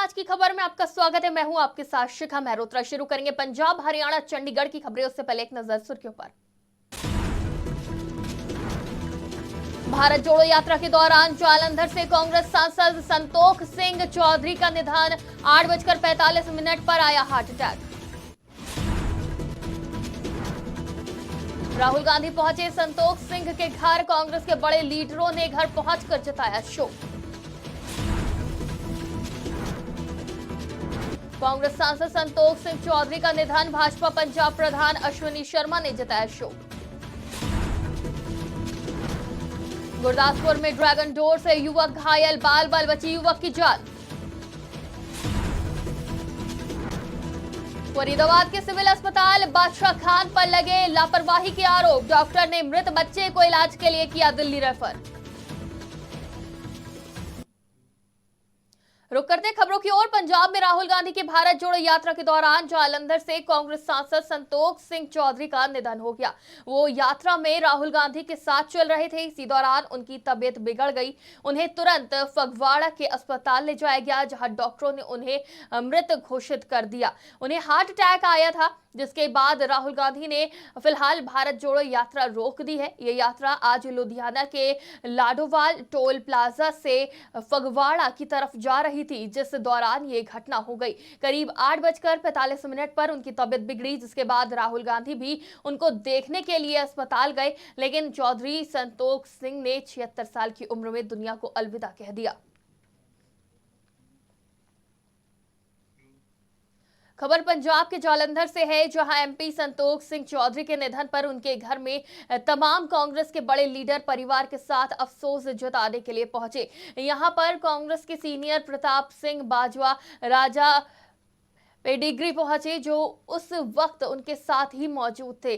आज की खबर में आपका स्वागत है। मैं हूं आपके साथ शिखा मेहरोत्रा। शुरू करेंगे पंजाब, हरियाणा, चंडीगढ़ की खबरें। उससे पहले एक नजर सुर्खियों पर। भारत जोड़ो यात्रा के दौरान जालंधर से कांग्रेस सांसद संतोख सिंह चौधरी का निधन। 8:45 पर आया हार्ट अटैक। राहुल गांधी पहुंचे संतोख सिंह के घर। कांग्रेस के बड़े लीडरों ने घर पहुंचकर जताया शोक। कांग्रेस सांसद संतोख सिंह चौधरी का निधन। भाजपा पंजाब प्रधान अश्विनी शर्मा ने जताया शोक। गुरदासपुर में ड्रैगन डोर से युवक घायल, बाल बाल बची युवक की जान। फरीदाबाद के सिविल अस्पताल बादशाह खान पर लगे लापरवाही के आरोप। डॉक्टर ने मृत बच्चे को इलाज के लिए किया दिल्ली रेफर। रुक करते खबरों की ओर। पंजाब में राहुल गांधी की भारत जोड़ो यात्रा के दौरान जालंधर से कांग्रेस सांसद संतोख सिंह चौधरी का निधन हो गया। वो यात्रा में राहुल गांधी के साथ चल रहे थे। इसी दौरान उनकी तबीयत बिगड़ गई। उन्हें तुरंत फगवाड़ा के अस्पताल ले जाया गया, जहां डॉक्टरों ने उन्हें मृत घोषित कर दिया। उन्हें हार्ट अटैक आया था, जिसके बाद राहुल गांधी ने फिलहाल भारत जोड़ो यात्रा रोक दी है। ये यात्रा आज लुधियाना के लाडोवाल टोल प्लाजा से फगवाड़ा की तरफ जा रही थी, जिस दौरान ये घटना हो गई। करीब 8:45 पर उनकी तबीयत बिगड़ी, जिसके बाद राहुल गांधी भी उनको देखने के लिए अस्पताल गए, लेकिन चौधरी संतोख सिंह ने 76 साल की उम्र में दुनिया को अलविदा कह दिया। खबर पंजाब के जालंधर से है, जहां एमपी संतोख सिंह चौधरी के निधन पर उनके घर में तमाम कांग्रेस के बड़े लीडर परिवार के साथ अफसोस जताने के लिए पहुंचे। यहां पर कांग्रेस के सीनियर प्रताप सिंह बाजवा, राजा पेडिग्री पहुंचे, जो उस वक्त उनके साथ ही मौजूद थे।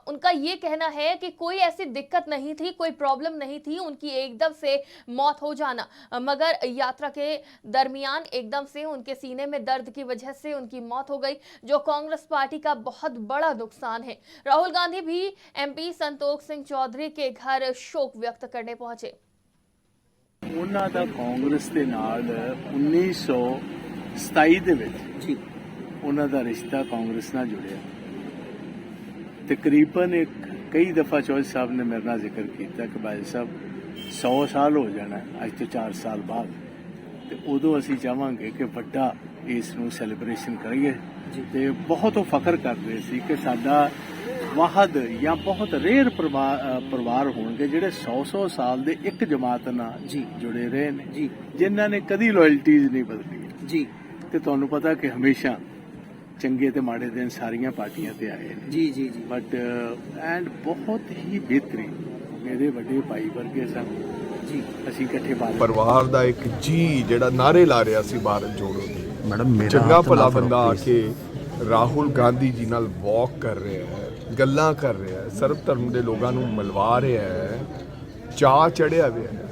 उनका ये कहना है कि कोई ऐसी दिक्कत नहीं थी, कोई प्रॉब्लम नहीं थी उनकी एकदम से मौत हो जाना, मगर यात्रा के दरमियान एकदम से उनके सीने में दर्द की वजह से उनकी मौत हो गई, जो कांग्रेस पार्टी का बहुत बड़ा नुकसान है। राहुल गांधी भी एमपी संतोख सिंह चौधरी के घर शोक व्यक्त करने पहुंचे। ਉਹਨਾਂ ਦਾ ਕਾਂਗਰਸ ਦੇ ਨਾਲ 1927 ਦੇ ਵਿੱਚ ਉਹਨਾਂ ਦਾ ਰਿਸ਼ਤਾ ਕਾਂਗਰਸ ਨਾਲ ਜੁੜਿਆ। ਤਕਰੀਬਨ ਕਈ ਦਫਾ ਚੌਧਰੀ ਸਾਹਿਬ ਨੇ ਮੇਰੇ ਨਾਲ ਜ਼ਿਕਰ ਕੀਤਾ ਕਿ ਭਾਈ ਸਾਹਿਬ 100 ਸਾਲ ਹੋ ਜਾਣਾ ਅੱਜ ਤੋਂ 4 ਸਾਲ ਬਾਅਦ, ਤੇ ਉਦੋਂ ਅਸੀਂ ਚਾਹਾਂਗੇ ਕਿ ਵੱਡਾ ਇਸ ਨੂੰ ਸੈਲੀਬ੍ਰੇਸ਼ਨ ਕਰੀਏ। ਤੇ ਬਹੁਤ ਉਹ ਫਖਰ ਕਰਦੇ ਸੀ ਕਿ ਸਾਡਾ ਵਾਹਦ ਜਾਂ ਬਹੁਤ ਰੇਅਰ ਪਰਿਵਾਰ ਹੋਣਗੇ ਜਿਹੜੇ 100 ਸਾਲ ਦੇ ਇੱਕ ਜਮਾਤ ਨਾਲ ਜੁੜੇ ਰਹੇ ਨੇ, ਜਿਨ੍ਹਾਂ ਨੇ ਕਦੀ ਲਾਇਲਟੀਜ਼ ਨਹੀਂ ਬਦਲੀ ਜੀ। ਤੇ ਤੁਹਾਨੂੰ ਪਤਾ ਕਿ ਹਮੇਸ਼ਾ ਚੰਗੇ ਤੇ ਮਾੜੇ ਦਿਨ ਸਾਰੀਆਂ ਪਾਰਟੀਆਂ ਤੇ ਆਏ ਨੇ ਜੀ। ਬਟ ਐਂਡ ਬਹੁਤ ਹੀ ਬਿਹਤਰੀਨ ਮੇਰੇ ਵੱਡੇ ਭਾਈ ਵਰਗੇ ਸਨ ਜੀ। ਅਸੀਂ ਇਕੱਠੇ ਪਰਿਵਾਰ ਦਾ ਇੱਕ ਜੀ ਜਿਹੜਾ ਨਾਰੇ ਲਾ ਰਿਹਾ ਸੀ ਭਾਰਤ ਜੋੜੋ ਦੇ, ਮੈਡਮ ਚੰਗਾ ਭਲਾ ਬੰਦਾ ਆ ਕੇ ਰਾਹੁਲ ਗਾਂਧੀ ਜੀ ਨਾਲ ਵਾਕ ਕਰ ਰਿਹਾ ਹੈ, ਗੱਲਾਂ ਕਰ ਰਿਹਾ ਹੈ, ਸਰਬ ਧਰਮ ਦੇ ਲੋਕਾਂ ਨੂੰ ਮਿਲਵਾ ਰਿਹਾ ਹੈ, ਚਾਅ ਚੜਿਆ ਹੋਇਆ ਹੈ।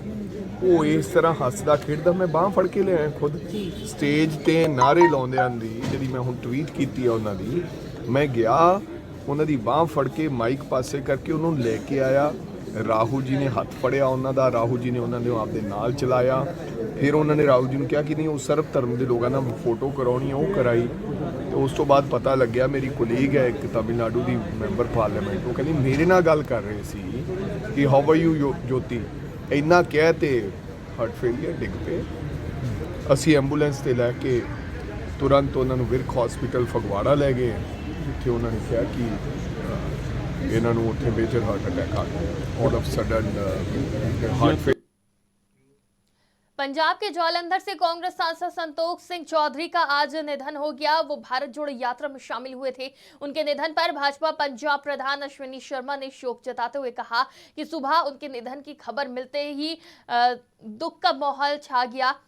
ਉਹ ਇਸ ਤਰ੍ਹਾਂ ਹੱਸਦਾ ਖੇਡਦਾ, ਮੈਂ ਬਾਂਹ ਫੜ ਕੇ ਲਿਆਇਆ ਖੁਦ ਸਟੇਜ ਤੇ ਨਾਰੇ ਲਾਉਂਦਿਆਂ ਦੀ, ਜਿਹੜੀ ਮੈਂ ਹੁਣ ਟਵੀਟ ਕੀਤੀ ਆ ਉਹਨਾਂ ਦੀ, ਮੈਂ ਗਿਆ ਉਹਨਾਂ ਦੀ ਬਾਂਹ ਫੜ ਕੇ ਮਾਈਕ ਪਾਸੇ ਕਰਕੇ ਉਹਨੂੰ ਲੈ ਕੇ ਆਇਆ। ਰਾਹੁਲ ਜੀ ਨੇ ਹੱਥ ਫੜਿਆ ਉਹਨਾਂ ਦਾ, ਰਾਹੁਲ ਜੀ ਨੇ ਉਹਨਾਂ ਦੇ ਆਪਦੇ ਨਾਲ ਚਲਾਇਆ। ਫਿਰ ਉਹਨਾਂ ਨੇ ਰਾਹੁਲ ਜੀ ਨੂੰ ਕਿਹਾ ਕਿ ਨਹੀਂ ਉਹ ਸਰਬ ਧਰਮ ਦੇ ਲੋਕਾਂ ਨਾਲ ਫੋਟੋ ਕਰਾਉਣੀ, ਉਹ ਕਰਾਈ। ਤੇ ਉਸ ਤੋਂ ਬਾਅਦ ਪਤਾ ਲੱਗਿਆ ਮੇਰੀ ਕੋਲੀਗ ਹੈ ਇੱਕ ਤਮਿਲਨਾਡੂ ਦੀ ਮੈਂਬਰ ਪਾਰਲੀਮੈਂਟ, ਉਹ ਕਹਿੰਦੀ ਮੇਰੇ ਨਾਲ ਗੱਲ ਕਰ ਰਹੇ ਸੀ ਕਿ ਹਾਊ ਆਰ ਯੂ ਜੋਤੀ, ਇੰਨਾ ਕਹਿ ਤੇ ਹਾਰਟ ਫੇਲੀਅਰ ਡਿੱਗ ਪਏ। ਅਸੀਂ ਐਂਬੂਲੈਂਸ ਤੇ ਲੈ ਕੇ ਤੁਰੰਤ ਉਹਨਾਂ ਨੂੰ ਵਿਰਕ ਹਸਪੀਟਲ ਫਗਵਾੜਾ ਲੈ ਗਏ, ਜਿੱਥੇ ਉਹਨਾਂ ਨੇ ਕਿਹਾ ਕਿ ਇਹਨਾਂ ਨੂੰ ਉੱਥੇ ਮੇਜਰ ਹਾਰਟ ਅਟੈਕ ਆ ਗਿਆ, ਆਲ ਆਫ ਸਡਨ ਹਾर्ट। पंजाब के जालंधर से कांग्रेस सांसद संतोख सिंह चौधरी का आज निधन हो गया। वो भारत जोड़ो यात्रा में शामिल हुए थे। उनके निधन पर भाजपा पंजाब प्रधान अश्विनी शर्मा ने शोक जताते हुए कहा कि सुबह उनके निधन की खबर मिलते ही दुख का माहौल छा गया।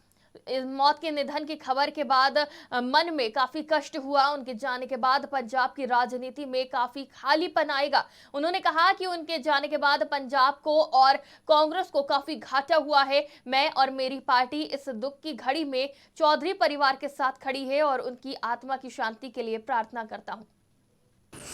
इस मौत के निधन की खबर के बाद मन में काफी कष्ट हुआ। उनके जाने के बाद पंजाब की राजनीति में काफी खालीपन आएगा। उन्होंने कहा कि उनके जाने के बाद पंजाब को और कांग्रेस को काफी घाटा हुआ है। मैं और मेरी पार्टी इस दुख की घड़ी में चौधरी परिवार के साथ खड़ी है और उनकी आत्मा की शांति के लिए प्रार्थना करता हूं।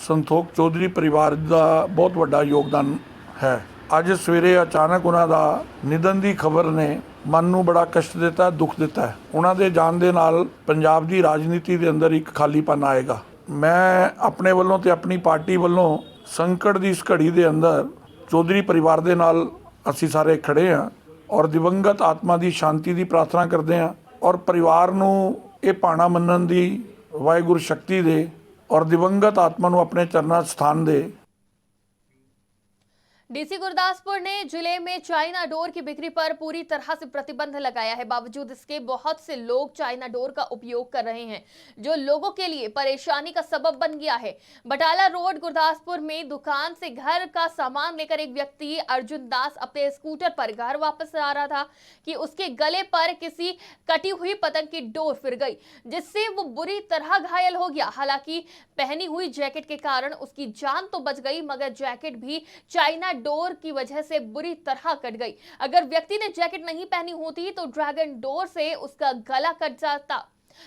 संतोख चौधरी परिवार का बहुत बड़ा योगदान है। ਅੱਜ ਸਵੇਰੇ ਅਚਾਨਕ ਉਹਨਾਂ ਦਾ ਨਿਧਨ ਦੀ ਖਬਰ ਨੇ ਮਨ ਨੂੰ ਬੜਾ ਕਸ਼ਟ ਦਿੱਤਾ ਹੈ, ਦੁੱਖ ਦਿੱਤਾ ਹੈ। ਉਹਨਾਂ ਦੇ ਜਾਣ ਦੇ ਨਾਲ ਪੰਜਾਬ ਦੀ ਰਾਜਨੀਤੀ ਦੇ ਅੰਦਰ ਇੱਕ ਖਾਲੀਪਨ ਆਏਗਾ। ਮੈਂ ਆਪਣੇ ਵੱਲੋਂ ਤੇ ਆਪਣੀ ਪਾਰਟੀ ਵੱਲੋਂ ਸੰਕਟ ਦੀ ਇਸ ਘੜੀ ਦੇ ਅੰਦਰ ਚੌਧਰੀ ਪਰਿਵਾਰ ਦੇ ਨਾਲ ਅਸੀਂ ਸਾਰੇ ਖੜੇ ਹਾਂ ਔਰ ਦਿਵੰਗਤ ਆਤਮਾ ਦੀ ਸ਼ਾਂਤੀ ਦੀ ਪ੍ਰਾਰਥਨਾ ਕਰਦੇ ਹਾਂ ਔਰ ਪਰਿਵਾਰ ਨੂੰ ਇਹ ਭਾਣਾ ਮੰਨਣ ਦੀ ਵਾਹਿਗੁਰੂ ਸ਼ਕਤੀ ਦੇ ਔਰ दिवंगत आत्मा ਨੂੰ ਆਪਣੇ ਚਰਨਾਂ 'ਚ ਸਥਾਨ ਦੇ। डीसी गुरदासपुर ने जिले में चाइना डोर की बिक्री पर पूरी तरह से प्रतिबंध लगाया है। बावजूद इसके बहुत से लोग चाइना डोर का उपयोग कर रहे हैं, जो लोगों के लिए परेशानी का सबब बन गया है। बटाला रोड गुरदासपुर में दुकान से घर का सामान लेकर एक व्यक्ति अर्जुन दास अपने स्कूटर पर घर वापस आ रहा था कि उसके गले पर किसी कटी हुई पतंग की डोर फिर गई, जिससे वो बुरी तरह घायल हो गया। हालांकि पहनी हुई जैकेट के कारण उसकी जान तो बच गई, मगर जैकेट भी चाइना डोर की वजह से बुरी तरह कट गई। अगर व्यक्ति ने जैकेट नहीं पहनी होती तो ड्रैगन डोर से उसका गला कट जाता।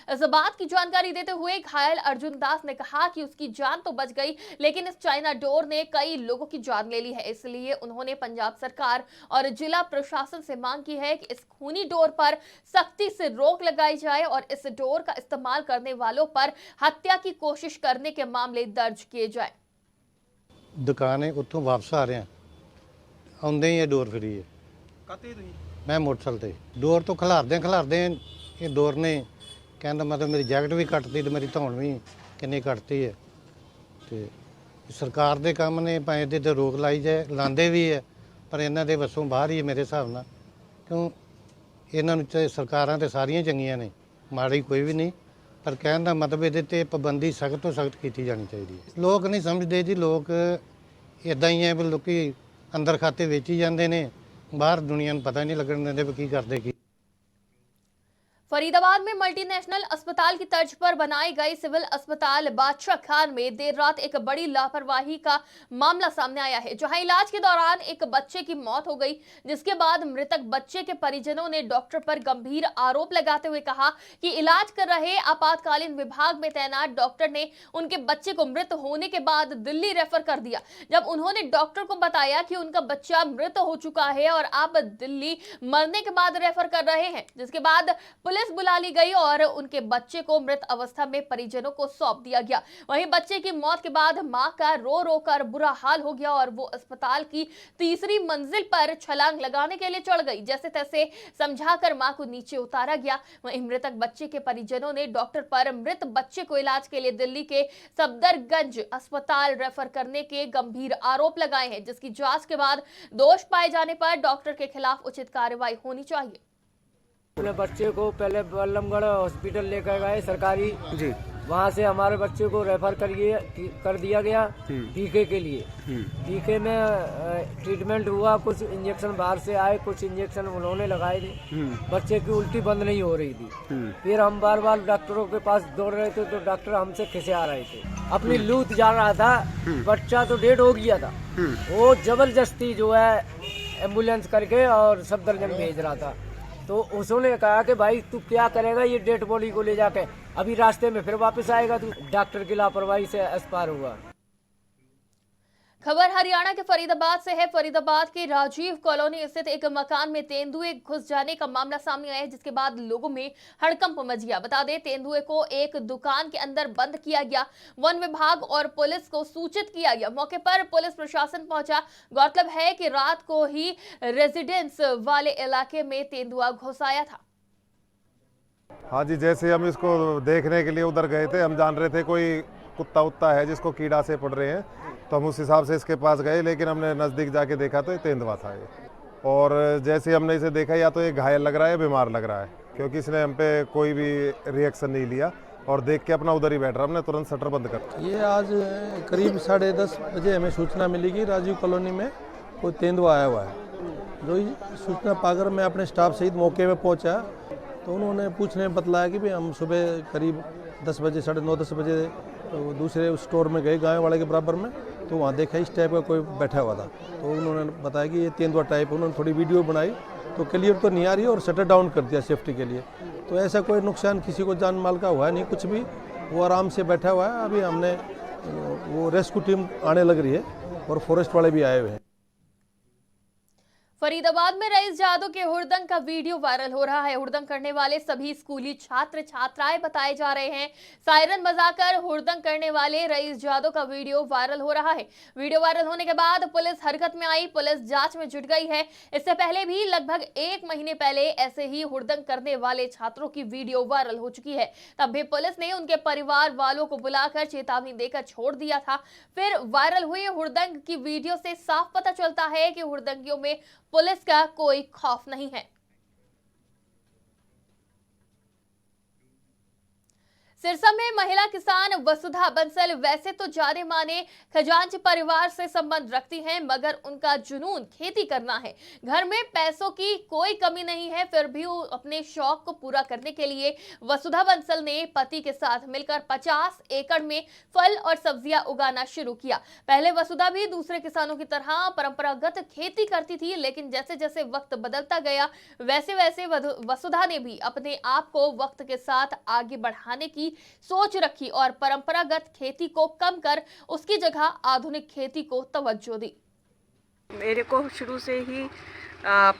इस बात की जानकारी देते हुए घायल अर्जुन दास ने कहा कि उसकी जान तो बच गई, लेकिन इस चाइना डोर ने कई लोगों की जान ले ली है। इसलिए उन्होंने पंजाब सरकार और जिला प्रशासन से मांग की है कि इस खूनी डोर पर सख्ती से रोक लगाई जाए और इस डोर का इस्तेमाल करने वालों पर हत्या की कोशिश करने के मामले दर्ज किए जाए। दुकान है उत्थों वापस आ रहे हैं, आउंदे ही डोर फिरी है। मैं मोटरसाइकिल ते डोर तो खिलारदे ये डोर ने कहना मतलब मेरी जैकेट भी कटती तो मेरी धौन भी किन्नी कटती है। तो सरकार दे काम ने भाएं इहदे ते रोक लाई जाए, लांदे भी है पर इन्हां दे वसों बाहर ही है मेरे हिसाब नाल। क्यों इन्हां नूं ते सरकारां ते सारियां चंगियां ने, माड़ी कोई भी नहीं, पर कहण दा मतलब इहदे ते पाबंदी सख्त तो सख्त की जानी चाहिए। लोग नहीं समझते जी, लोग इदां ही है भी लोग अंदर खाते वेची जाते हैं, बाहर दुनिया को पता नहीं लगन देंगे भी की करते की। फरीदाबाद में मल्टीनेशनल अस्पताल की तर्ज पर बनाई गई सिविल अस्पताल बादशाह खान में देर रात एक बड़ी लापरवाही का मामला सामने आया है, जहां इलाज के दौरान एक बच्चे की मौत हो गई, जिसके बाद मृतक बच्चे के परिजनों ने डॉक्टर पर गंभीर आरोप लगाते हुए कहा कि इलाज कर रहे आपातकालीन विभाग में तैनात डॉक्टर ने उनके बच्चे को मृत होने के बाद दिल्ली रेफर कर दिया। जब उन्होंने डॉक्टर को बताया कि उनका बच्चा मृत हो चुका है और आप दिल्ली मरने के बाद रेफर कर रहे हैं, जिसके बाद पुलिस बुला ली गई और उनके बच्चे को मृत अवस्था में परिजनों को सौंप दिया गया। वहीं बच्चे की मौत के बाद मां का रो रो कर बुरा हाल हो गया और वो अस्पताल की तीसरी मंजिल पर छलांग लगाने के लिए चढ़ गई। जैसे तैसे समझाकर मां को नीचे उतारा गया। वहीं मृतक बच्चे के परिजनों ने डॉक्टर पर मृत बच्चे को इलाज के लिए दिल्ली के सफदरगंज अस्पताल रेफर करने के गंभीर आरोप लगाए हैं, जिसकी जांच के बाद दोष पाए जाने पर डॉक्टर के खिलाफ उचित कार्रवाई होनी चाहिए। अपने बच्चे को पहले बल्लमगढ़ हॉस्पिटल लेकर गए सरकारी जी, वहाँ से हमारे बच्चे को रेफर कर दिया गया टीके के लिए। टीके में ट्रीटमेंट हुआ, कुछ इंजेक्शन बाहर से आए, कुछ इंजेक्शन उन्होंने लगाए थे। बच्चे की उल्टी बंद नहीं हो रही थी। फिर हम बार बार डॉक्टरों के पास दौड़ रहे थे तो डॉक्टर हमसे खिसे आ रहे थे। अपनी लूट जा रहा था, बच्चा तो डेड हो गया था, वो जबरदस्ती जो है एम्बुलेंस करके और सफदरजंग भेज रहा था। तो उसने कहा कि भाई तू क्या करेगा ये डेड बॉडी को ले जाके, अभी रास्ते में फिर वापस आएगा तू। डॉक्टर की लापरवाही से अस्पार हुआ। खबर हरियाणा के फरीदाबाद से है। फरीदाबाद के राजीव कॉलोनी स्थित एक मकान में तेंदुए घुस जाने का मामला सामने आया है, जिसके बाद लोगों में हड़कंप मच गया। बता दें, तेंदुए को एक दुकान के अंदर बंद किया गया। वन विभाग और पुलिस को सूचित किया गया। मौके पर पुलिस प्रशासन पहुंचा। गौरतलब है कि रात को ही रेजिडेंस वाले इलाके में तेंदुआ घुस आया था। हाँ जी, जैसे हम इसको देखने के लिए उधर गए थे, हम जान रहे थे कोई कुत्ता उत्ता है जिसको कीड़ा से पड़ रहे हैं, तो हम उस हिसाब से इसके पास गए, लेकिन हमने नज़दीक जाके देखा तो ये तेंदुआ था ये। और जैसे हमने इसे देखा, या तो ये घायल लग रहा है, बीमार लग रहा है, क्योंकि इसने हम पे कोई भी रिएक्शन नहीं लिया और देख के अपना उधर ही बैठ रहा। हमने तुरंत शटर बंद कर। ये आज करीब 10:30 बजे हमें सूचना मिली कि राजीव कॉलोनी में कोई तेंदुआ आया हुआ है। जो सूचना पाकर मैं अपने स्टाफ सहित मौके पर पहुंचा, तो उन्होंने पूछने में बतलाया कि भाई हम सुबह करीब 10 बजे 9:30 बजे तो दूसरे स्टोर में गए गाँव वाले के बराबर में, तो वहाँ देखा इस टाइप का कोई बैठा हुआ था। तो उन्होंने बताया कि ये तेंदुआ टाइप। उन्होंने थोड़ी वीडियो बनाई तो क्लियर तो नहीं आ रही और शटर डाउन कर दिया सेफ्टी के लिए। तो ऐसा कोई नुकसान किसी को जान माल का हुआ नहीं, कुछ भी, वो आराम से बैठा हुआ है। अभी हमने वो रेस्क्यू टीम आने लग रही है और फॉरेस्ट वाले भी आए हुए हैं। फरीदाबाद में रईस जादव के हुड़दंग का वीडियो वायरल हो रहा है। हुड़दंग करने वाले सभी स्कूली छात्र छात्राएं बताए जा रहे हैं। सायरन बजाकर हुड़दंग करने वाले रईस जादव का वीडियो वायरल हो रहा है। वीडियो वायरल होने के बाद पुलिस हरकत में आई। पुलिस जांच में जुट गई है। इससे पहले भी लगभग 1 महीने पहले ऐसे ही हुड़दंग करने वाले छात्रों की वीडियो वायरल हो चुकी है। तब भी पुलिस ने उनके परिवार वालों को बुलाकर चेतावनी देकर छोड़ दिया था। फिर वायरल हुई हुड़दंग की वीडियो से साफ पता चलता है कि हुड़दंगियों में पुलिस का कोई खौफ नहीं है। सिरसा में महिला किसान वसुधा बंसल वैसे तो जाने माने खजांची परिवार से संबंध रखती हैं, मगर उनका जुनून खेती करना है। घर में पैसों की कोई कमी नहीं है, फिर भी वो अपने शौक को पूरा करने के लिए वसुधा बंसल ने पति के साथ मिलकर 50 एकड़ में फल और सब्जियां उगाना शुरू किया। पहले वसुधा भी दूसरे किसानों की तरह परंपरागत खेती करती थी, लेकिन जैसे जैसे वक्त बदलता गया वैसे वैसे वसुधा ने भी अपने आप को वक्त के साथ आगे बढ़ाने की सोच रखी और परंपरागत खेती को कम कर उसकी जगह आधुनिक खेती को तवज्जो दी। मेरे को शुरू से ही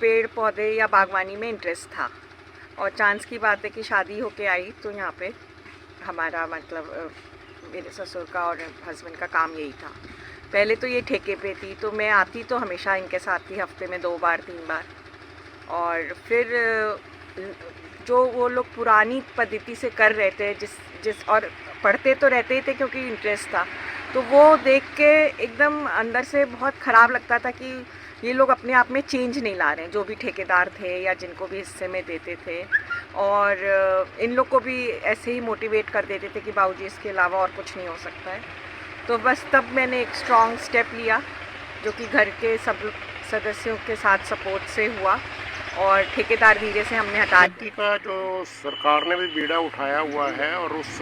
पेड़ पौधे या बागवानी में इंटरेस्ट था और चांस की बात है कि शादी होके आई तो यहाँ पे हमारा मतलब मेरे ससुर का और हस्बैंड का काम यही था। पहले तो ये ठेके पे थी, तो मैं आती तो हमेशा इनके साथ थी, हफ्ते में 2 बार 3 बार। और फिर जो वो लोग पुरानी पद्धति से कर रहे थे जिस और पढ़ते तो रहते ही थे क्योंकि इंटरेस्ट था, तो वो देख के एकदम अंदर से बहुत ख़राब लगता था कि ये लोग अपने आप में चेंज नहीं ला रहे हैं, जो भी ठेकेदार थे या जिनको भी हिस्से में देते थे। और इन लोग को भी ऐसे ही मोटिवेट कर देते थे कि बाबूजी इसके अलावा और कुछ नहीं हो सकता है। तो बस तब मैंने एक स्ट्रॉन्ग स्टेप लिया जो कि घर के सब सदस्यों के साथ सपोर्ट से हुआ और ठेकेदार धीरे से हमने हटा खेती का जो सरकार ने भी बीड़ा उठाया हुआ है और उस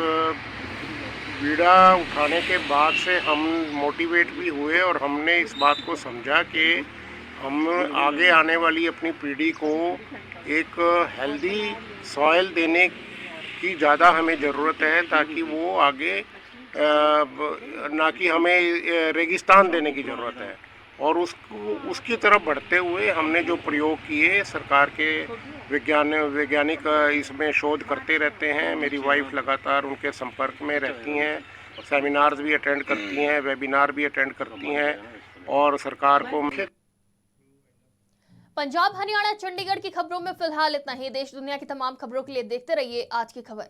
बीड़ा उठाने के बाद से हम मोटिवेट भी हुए और हमने इस बात को समझा कि हम आगे आने वाली अपनी पीढ़ी को एक हेल्दी सॉइल देने की ज़्यादा हमें ज़रूरत है ताकि वो आगे ना कि हमें रेगिस्तान देने की ज़रूरत है। और उसकी तरफ बढ़ते हुए हमने जो प्रयोग किए, सरकार के वैज्ञानिक इसमें शोध करते रहते हैं। मेरी वाइफ लगातार उनके संपर्क में रहती हैं, सेमिनार्स भी अटेंड करती हैं, वेबिनार भी अटेंड करती हैं और सरकार को पंजाब, हरियाणा, चंडीगढ़ की खबरों में फिलहाल इतना ही। देश दुनिया की तमाम खबरों के लिए देखते रहिए आज की खबर।